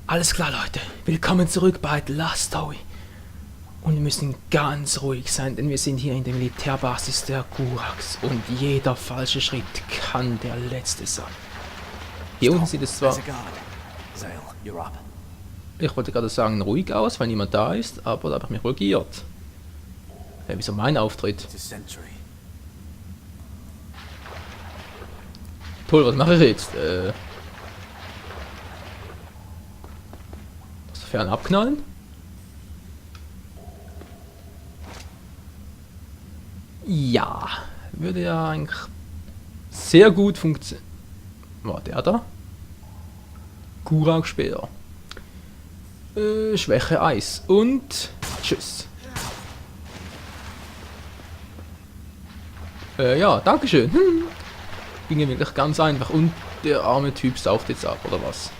Alles klar, Leute. Willkommen zurück bei The Last Story. Und wir müssen ganz ruhig sein, denn wir sind hier in der Militärbasis der Guraks. Und jeder falsche Schritt kann der letzte sein. Hier unten sieht es zwar... Ich wollte gerade sagen, ruhig aus, weil niemand da ist, aber da habe ich mich wohl geirrt. Ja, wieso mein Auftritt? Toll, was mache ich jetzt? Das Fern abknallen? Ja, würde ja eigentlich sehr gut funktionieren. War der da? Gurak-Speer. Schwäche Eis. Und tschüss. Ja, dankeschön. Ging ja wirklich ganz einfach. Und der arme Typ sauft jetzt ab, oder was?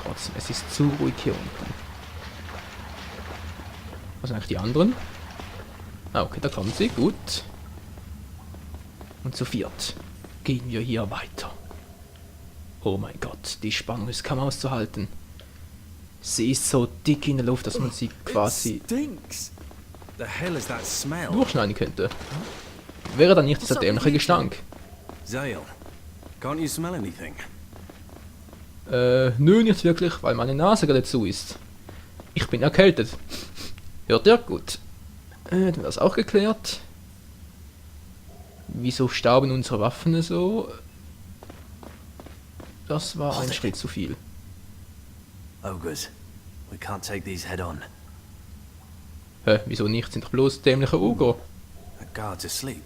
Trotzdem, es ist zu ruhig hier unten. Was sind eigentlich die anderen? Ah, okay, da kommen sie. Gut. Und zu viert gehen wir hier weiter. Oh mein Gott, die Spannung ist kaum auszuhalten. Sie ist so dick in der Luft, dass man sie quasi durchschneiden könnte. Wäre dann nicht dieser dämliche Gestank? Zale, can't you smell anything? Nö, nicht wirklich, weil meine Nase gerade zu ist. Ich bin erkältet. Hört ihr? Gut. Dann wäre das auch geklärt. Wieso stauben unsere Waffen so? Das war ein Schritt zu viel. Ogres, we can't take these head on. Wieso nicht? Sind doch bloß dämliche Oger. The guard's asleep.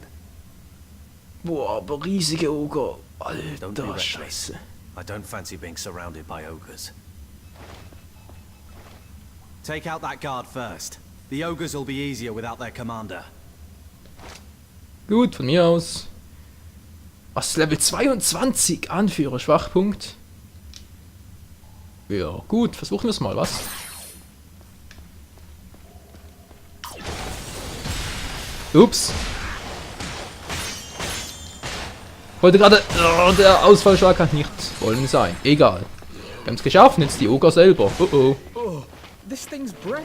Boah, aber riesige Oger. Don't be Alter reckless. Scheiße. I don't fancy being surrounded by ogres. Take out that guard first. The ogres will be easier without their commander. Gut, von mir aus. Was, Level 22? Anführer, Schwachpunkt. Ja, gut, versuchen wir es mal, was? Ups. Wollte gerade... Oh, der Ausfallschlag kann nicht wollen sein. Egal. Wir haben es geschafft, jetzt die Oger selber. Oh oh. This thing's breath.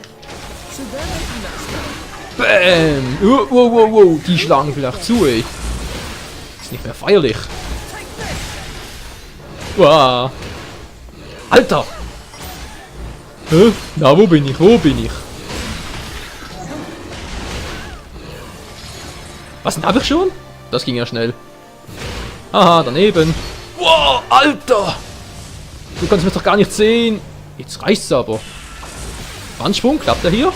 So they're making that stuff. Bam! Wow, wow, wow. Die schlagen vielleicht zu, ey. Ist nicht mehr feierlich. Wow. Alter! Hä? Na, wo bin ich? Wo bin ich? Was denn, hab ich schon? Das ging ja schnell. Aha, daneben. Wow, Alter! Du kannst mich doch gar nicht sehen. Jetzt reicht's aber. Wandsprung, klappt er hier?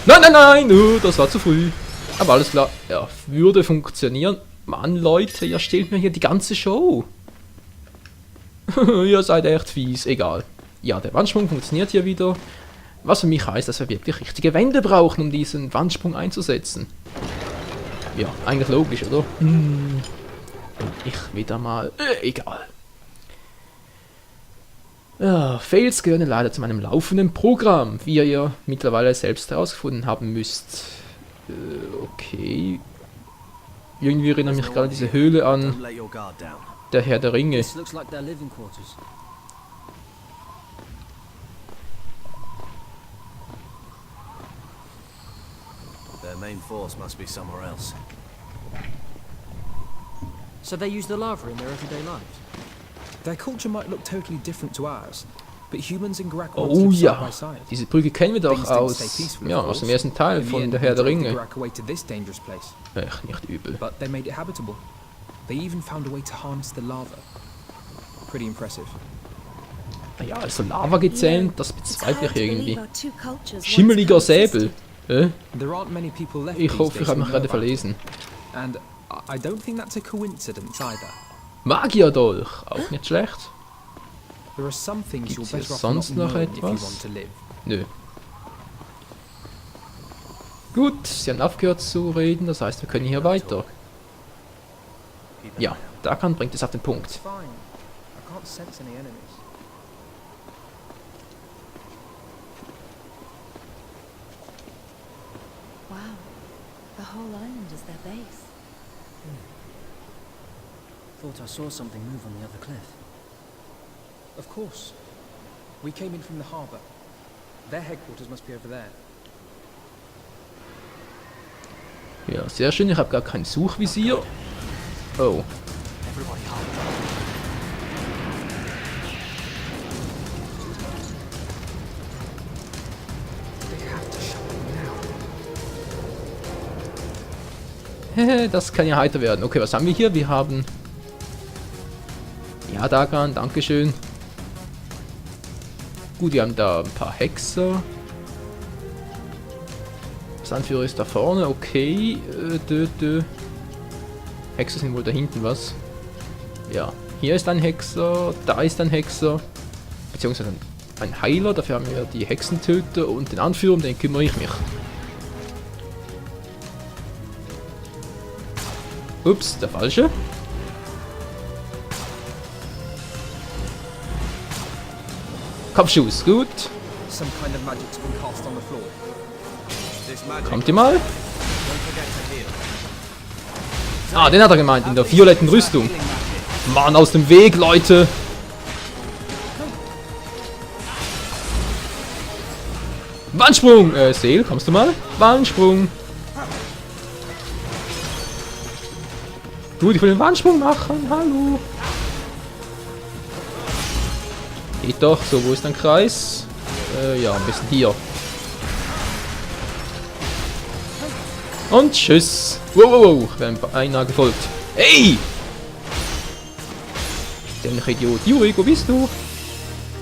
Nein, nein, nein! Das war zu früh. Aber alles klar. Er würde funktionieren. Mann, Leute, ihr stellt mir hier die ganze Show. Ihr seid echt fies. Egal. Ja, der Wandsprung funktioniert hier wieder. Was für mich heißt, dass wir wirklich richtige Wände brauchen, um diesen Wandsprung einzusetzen. Ja, eigentlich logisch, oder? Und ich wieder mal... egal. Ja, Fails gehören leider zu meinem laufenden Programm, wie ihr ja mittlerweile selbst herausgefunden haben müsst. Okay. Irgendwie erinnert mich gerade diese Höhle an Don't let your guard down. der Herr der Ringe. This looks like their living quarters. Their main force must be somewhere else. So they use the lava in their everyday lives. Their culture might look totally different to ours, but humans in Gurakwants Oh live side ja, by side. diese Brücke kennen wir doch Things didn't stay aus, peaceful, ja, of aus dem course. ersten Teil In the von end, der they Herr der drove the Ringe. Gurak away to this dangerous place, Echt nicht übel. but they made it habitable. They even found a way to harness the lava. Pretty impressive. Naja, also Lava gezähmt, das bezweifle ich irgendwie. Schimmeliger Säbel. There aren't many people left Ich these hoffe, ich days habe who mich know gerade about it. verlesen. And I don't think that's a coincidence either. Magierdolch, auch nicht schlecht. There are some things Gibt's you're hier better off sonst not noch knowing if you etwas? want to live. Nö. Gut, sie haben aufgehört zu reden, das heißt, wir können hier weiter. Ja, Dakan bringt es auf den Punkt. It's fine. I can't sense any enemies. Wow, the whole island is their base. thought I saw something move on the other cliff. Of course. We came in from the harbour. Their headquarters must be over there. Ja, sehr schön. Ich habe gar kein Suchvisier. Oh. Everybody calm down. They have to shut them now. Hehe, das kann ja heiter werden. Okay, was haben wir hier? Wir haben... Ja, Dagan, dankeschön. Gut, wir haben da ein paar Hexer. Das Anführer ist da vorne, okay. Hexer sind wohl da hinten, was? Ja, hier ist ein Hexer, da ist ein Hexer. Beziehungsweise ein Heiler, dafür haben wir die Hexentöter und den Anführer, um den kümmere ich mich. Ups, der falsche. Kopfschuss, gut. Some kind of magic's been cast on the floor. This magic. Kommt ihr mal? Don't forget to heal. Ah, den hat er gemeint, in der violetten Rüstung. Mann, aus dem Weg, Leute! Wandsprung! Seel, kommst du mal? Wandsprung! Gut, ich will den Wandsprung machen, hallo! Geht doch, so, wo ist dein Kreis? Ja, ein bisschen hier. Und tschüss! Wow, wow, wow, ich bin beinahe gefolgt. Hey! Dämlicher Idiot. Jurik, wo bist du?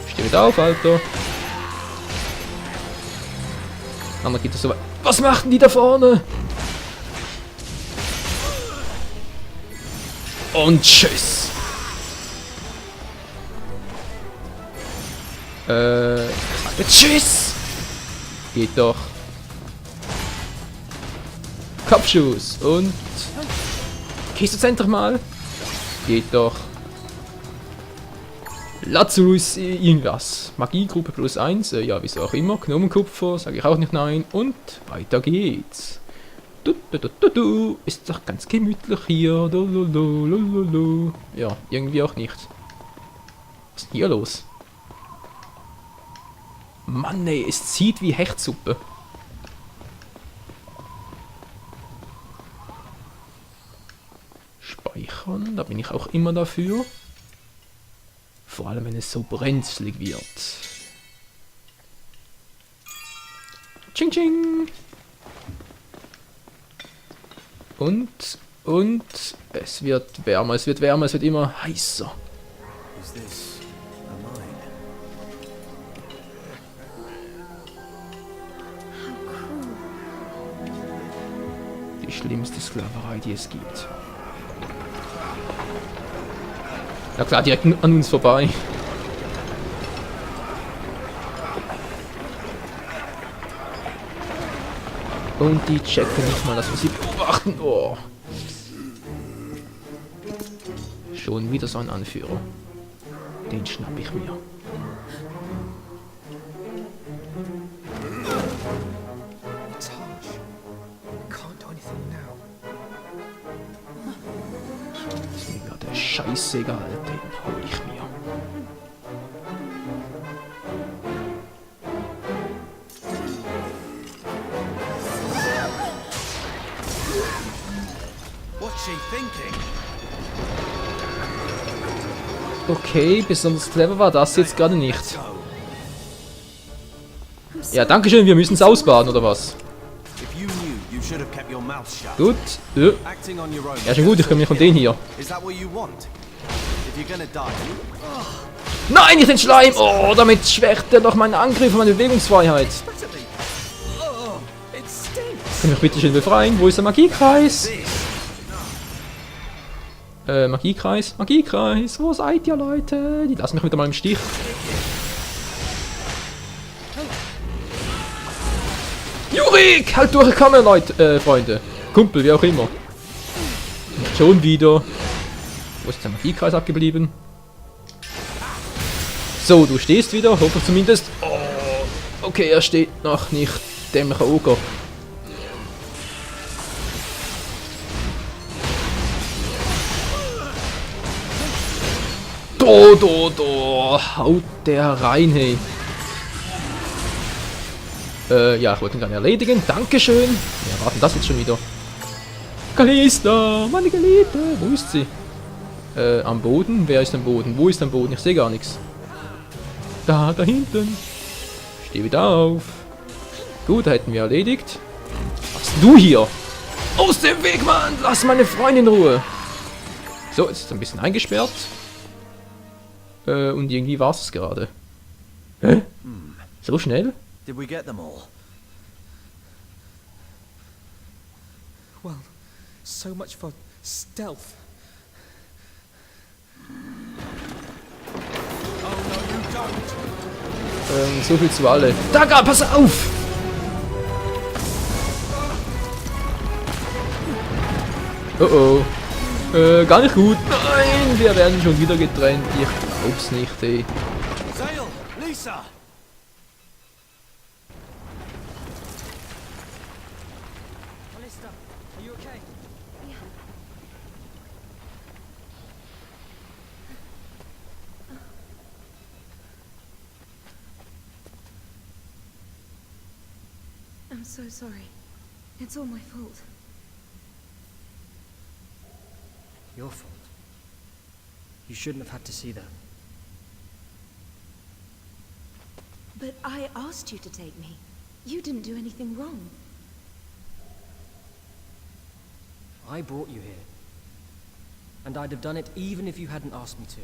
Steh wieder auf, Alter. Andere geht es so weit. Was machen die da vorne? Und tschüss. Tschüss. Geht doch. Kopfschuss und... Gehst du jetzt endlich mal? Geht doch. Lazarus irgendwas. Magiegruppe plus 1, ja, wieso auch immer. Gnomenkupfer, sage ich auch nicht nein. Und weiter geht's. Ist doch ganz gemütlich hier. Ja, irgendwie auch nicht. Was ist denn hier los? Mann ey, es zieht wie Hechtsuppe. Speichern, da bin ich auch immer dafür. Vor allem, wenn es so brenzlig wird. Ching ching! Und es wird wärmer, es wird wärmer, es wird immer heißer. Is this a mine? Die schlimmste Sklaverei, die es gibt. Na klar, direkt an uns vorbei. Und die checken nicht mal, dass wir sie beobachten. Oh. Schon wieder so ein Anführer. Den schnapp ich mir. It's harsh. Can't do anything now. Ist mir gerade scheißegal, den hol ich mir. What's she thinking? Okay, besonders clever war das jetzt gerade nicht. So, Ja, dankeschön, wir müssen es ausbaden, oder was? if you knew, you should have kept your mouth shut. Gut. Acting on your own. Ja, schon gut, ich komme von denen hier. Is that what you want? If you're gonna die, Nein, nicht den Schleim! Oh, damit schwächt er doch meinen Angriff und meine Bewegungsfreiheit. Spit at me. Oh, it stinks. Kann mich bitte schön befreien? Wo ist der Magiekreis? Magiekreis, Magiekreis, wo seid ihr, Leute? Die lassen mich wieder mal im Stich. Jurik! Halt durch, Kammer, Leute, Freunde. Kumpel, wie auch immer. Nicht schon wieder. Wo ist der Magiekreis abgeblieben? So, du stehst wieder, hoffe zumindest. Oh, okay, er steht noch nicht. Dämlicher Oger. Haut der rein, hey. Ja, ich wollte ihn gerne erledigen. Dankeschön. Ja, warten das jetzt schon wieder. Kalista, meine Geliebte. Wo ist sie? Am Boden? Wer ist am Boden? Wo ist am Boden? Ich sehe gar nichts. Da hinten. Steh wieder auf. Gut, da hätten wir erledigt. Was hast du hier? Aus dem Weg, Mann! Lass meine Freundin in Ruhe. So, jetzt ist es ein bisschen eingesperrt. Und irgendwie war es gerade. Hä? So schnell? Did we get them all? Well, so much for stealth. So viel zu alle. Daga, pass auf! Oh oh. Gar nicht gut. Nein, wir werden schon wieder getrennt. Ich glaub's nicht, ey. Zale! Lisa! Callista, are you okay? I'm so sorry. It's all my fault. Your fault. You shouldn't have had to see that. But I asked you to take me. You didn't do anything wrong. I brought you here. And I'd have done it even if you hadn't asked me to.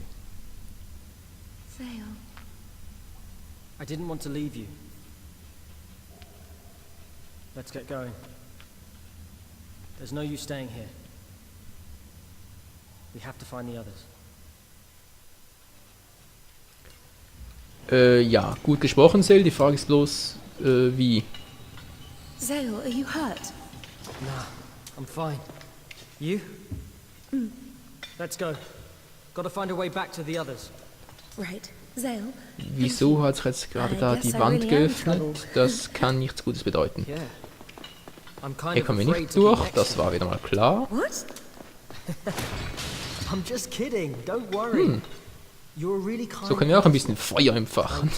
Zale. I didn't want to leave you. Let's get going. There's no use staying here. We have to find the others. Ja, gut gesprochen, Zale. Die Frage ist bloß, wie? Zale, are you hurt? Nah, I'm fine. You? Let's go. Gotta find a way back to the others. Right. Zale? Wieso hat sich jetzt gerade da die Wand geöffnet? Das kann nichts Gutes bedeuten. Yeah. I'm kind Hier of kommen wir afraid nicht to be durch, next das to war you. wieder mal klar. What? I'm just kidding. Don't worry. You're a really kind So können wir auch ein bisschen Feuer entfachen.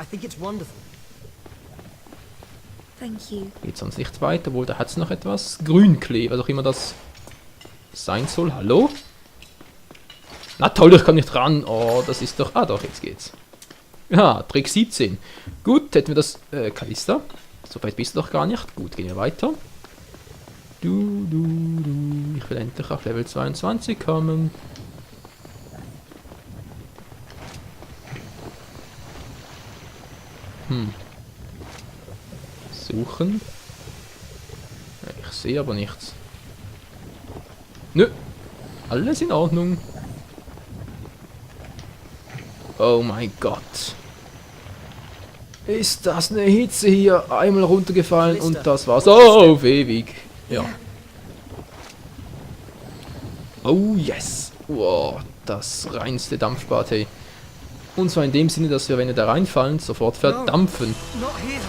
I think it's wonderful. Thank you. Geht sonst nicht weiter, wohl da hat es noch etwas. Grünklee, was auch immer das sein soll. Hallo? Na toll, ich kann nicht ran. Oh, das ist doch... Ah doch, jetzt geht's. Ja, Trick 17. Gut, hätten wir das... Callista. So weit bist du doch gar nicht. Gut, gehen wir weiter. Ich will endlich auf Level 22 kommen. Suchen. Ich sehe aber nichts. Nö. Alles in Ordnung. Oh mein Gott. Ist das eine Hitze hier? Einmal runtergefallen und das war's. Oh, auf ewig. Ja. Oh yes. Wow, das reinste Dampfbad, hey. Und zwar in dem Sinne, dass wir, wenn wir da reinfallen, sofort verdampfen. Not here.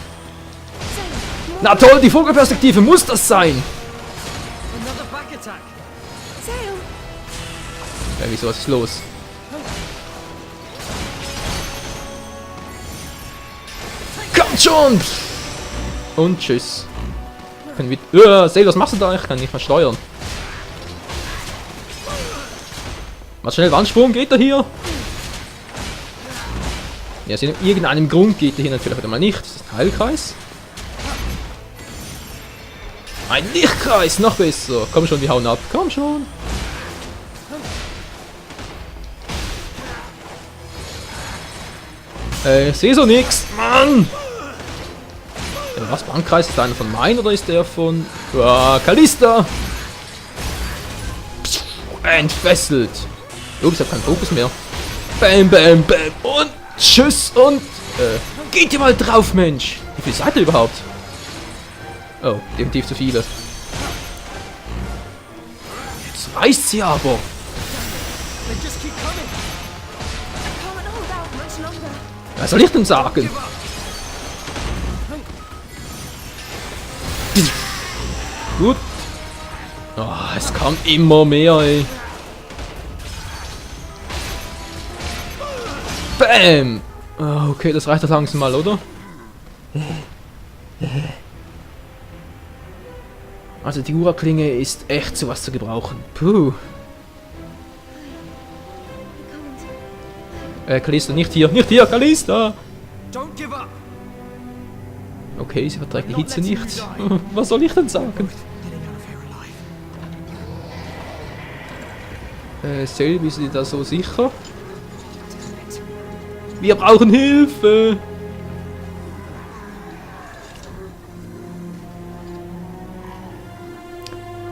Na toll, die Vogelperspektive muss das sein! Another back attack. Zale! Ja, wieso, was ist los? Kommt schon! Und tschüss. Können wir... Zale, was machst du da? Ich kann nicht mehr steuern. Mach schnell Wandsprung, geht er hier? Ja, aus irgendeinem Grund geht er hier natürlich wieder mal nicht. Das ist ein Heilkreis. Ein Lichtkreis, noch besser. Komm schon, die hauen ab. Komm schon. Ich sehe so nix. Mann! Was? Bankkreis? Ist der einer von meinen oder ist der von... Callista! Entfesselt. Ups, ich hab keinen Fokus mehr. Bam, bam, bam. Und tschüss und... geht ihr mal drauf, Mensch. Wie viel seid ihr überhaupt? Oh, definitiv zu viele. Jetzt reißt sie aber. They just keep coming. Can't hold out much longer. Was soll ich denn sagen? Gut. Oh, es kam immer mehr, ey. Bam! Oh, okay, das reicht doch langsam mal, oder? Also die Ura-Klinge ist echt sowas zu gebrauchen. Puh. Kalista, nicht hier, Kalista! Don't give up! Okay, sie verträgt die Hitze nicht. Was soll ich denn sagen? Sel, bist du dir da so sicher? Wir brauchen Hilfe!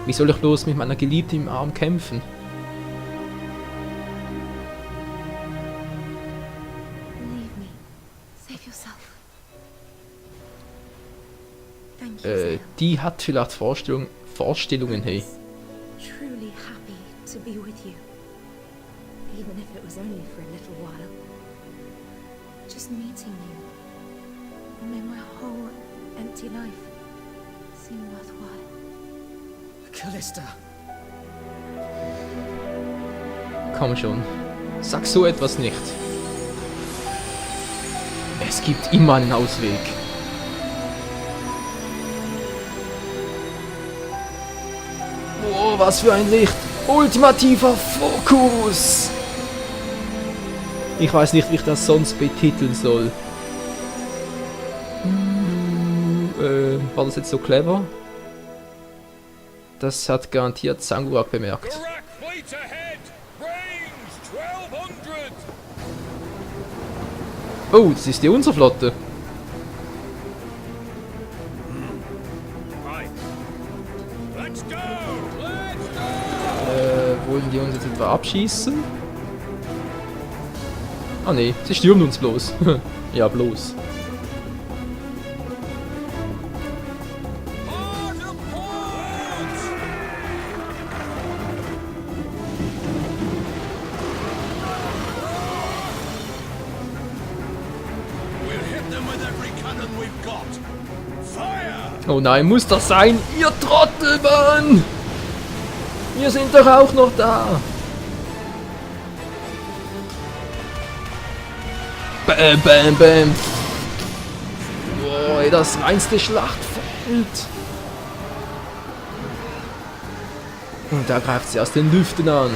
Wie soll ich bloß mit meiner Geliebten im Arm kämpfen? Leave me. Save yourself. Thank you, Zale. Die hat vielleicht Vorstellungen, hey. Truly happy to be with you. Even if it was only for a little while. Just meeting you made my whole empty life seem worthwhile. Callista. Komm schon. Sag so etwas nicht. Es gibt immer einen Ausweg. Oh, was für ein Licht! Ultimativer Fokus! Ich weiß nicht, wie ich das sonst betiteln soll. War das jetzt so clever? Das hat garantiert Sangurak bemerkt. Oh, das ist die unsere Flotte. Wollen die uns jetzt etwa abschießen? Ah ne, sie stürmen uns bloß. Ja, bloß. Oh nein, muss das sein? Ihr Trottelmann! Wir sind doch auch noch da! Bam, bam, bam! Boah, das reinste Schlachtfeld! Und da greift sie aus den Lüften an.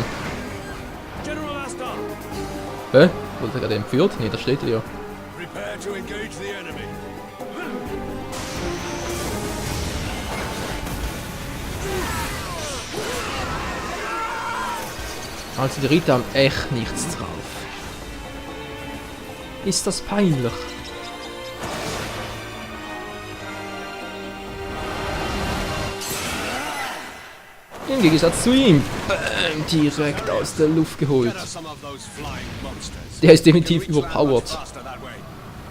Hä? Wurde er gerade entführt? Ne, da steht er ja. Also die Ritter haben echt nichts drauf. Ist das peinlich? Im Gegensatz zu ihm. Bam, direkt aus der Luft geholt. Der ist definitiv überpowered.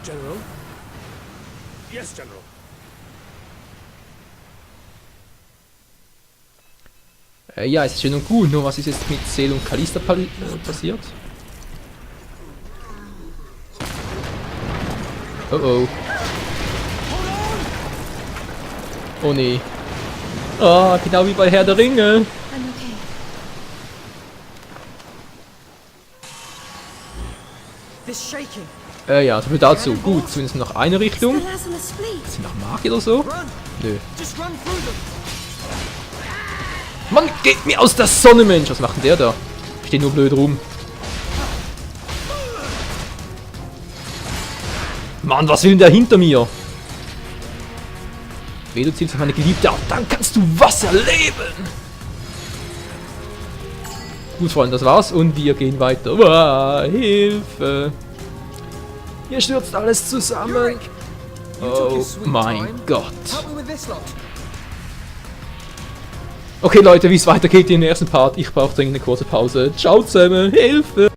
General? Yes, General. Ja, es ist schön und gut, nur was ist jetzt mit Sel und Callista passiert? Oh oh. Oh nee. Ah, genau wie bei Herr der Ringe. I'm okay. This shaking. Ja, so viel dazu. Gut, zumindest noch eine Richtung. The Lazarus fleet. Sind noch Magier oder so? Run! Nö. Just run through them! Mann, geht mir aus der Sonne, Mensch! Was macht denn der da? Steht nur blöd rum. Mann, was will denn der hinter mir? Weh, du zielst auf meine Geliebte ab, dann kannst du was erleben! Gut, Freunde, das war's und wir gehen weiter. Uah, Hilfe! Hier stürzt alles zusammen. Oh mein Gott. Help me with this lot. Okay Leute, wie es weitergeht im ersten Part, ich brauche dringend eine kurze Pause. Ciao zusammen, Hilfe!